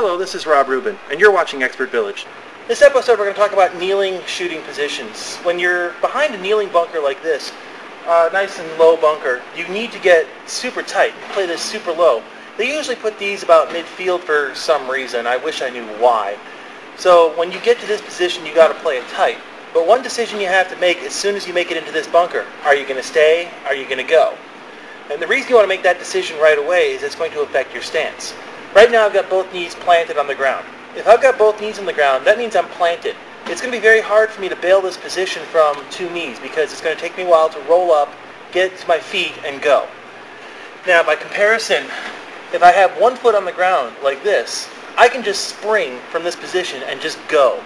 Hello, this is Rob Rubin, and you're watching Expert Village. This episode we're going to talk about kneeling shooting positions. When you're behind a kneeling bunker like this, nice and low bunker, you need to get super tight, play this super low. They usually put these about midfield for some reason. I wish I knew why. So when you get to this position, you got to play it tight. But one decision you have to make as soon as you make it into this bunker: are you going to stay? Are you going to go? And the reason you want to make that decision right away is it's going to affect your stance. Right now I've got both knees planted on the ground. If I've got both knees on the ground, that means I'm planted. It's going to be very hard for me to bail this position from two knees because it's going to take me a while to roll up, get to my feet, and go. Now by comparison, if I have one foot on the ground like this, I can just spring from this position and just go.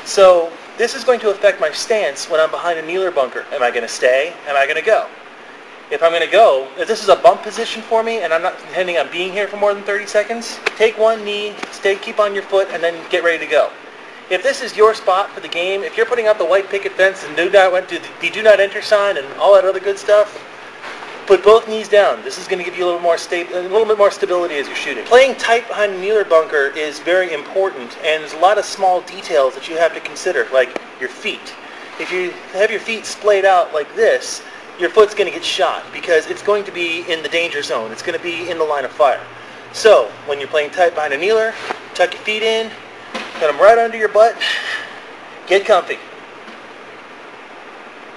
So this is going to affect my stance when I'm behind a kneeler bunker. Am I going to stay? Am I going to go? If I'm going to go, if this is a bump position for me and I'm not intending on being here for more than 30 seconds, take one knee, keep on your foot, and then get ready to go. If this is your spot for the game, if you're putting up the white picket fence and do not enter sign and all that other good stuff, put both knees down. This is going to give you a little bit more stability as you're shooting. Playing tight behind a kneeler bunker is very important, and there's a lot of small details that you have to consider, like your feet. If you have your feet splayed out like this, your foot's going to get shot because it's going to be in the danger zone. It's going to be in the line of fire. So when you're playing tight behind a kneeler, tuck your feet in, put them right under your butt, get comfy.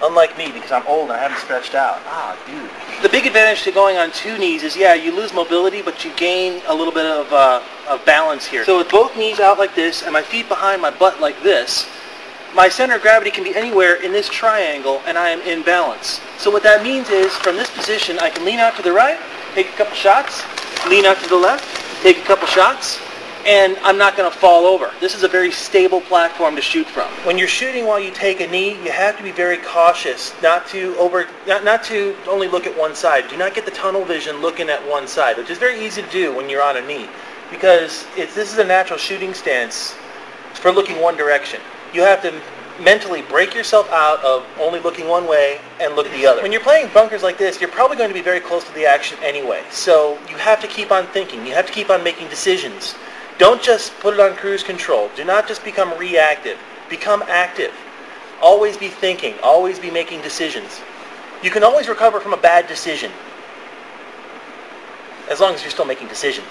Unlike me, because I'm old and I haven't stretched out. Dude. The big advantage to going on two knees is, yeah, you lose mobility, but you gain a little bit of balance here. So with both knees out like this and my feet behind my butt like this, my center of gravity can be anywhere in this triangle and I am in balance. So what that means is, from this position, I can lean out to the right, take a couple shots, lean out to the left, take a couple shots, and I'm not going to fall over. This is a very stable platform to shoot from. When you're shooting while you take a knee, you have to be very cautious not to only look at one side. Do not get the tunnel vision looking at one side, which is very easy to do when you're on a knee, because this is a natural shooting stance for looking one direction. You have to mentally break yourself out of only looking one way and look the other. When you're playing bunkers like this, you're probably going to be very close to the action anyway. So you have to keep on thinking. You have to keep on making decisions. Don't just put it on cruise control. Do not just become reactive. Become active. Always be thinking. Always be making decisions. You can always recover from a bad decision, as long as you're still making decisions.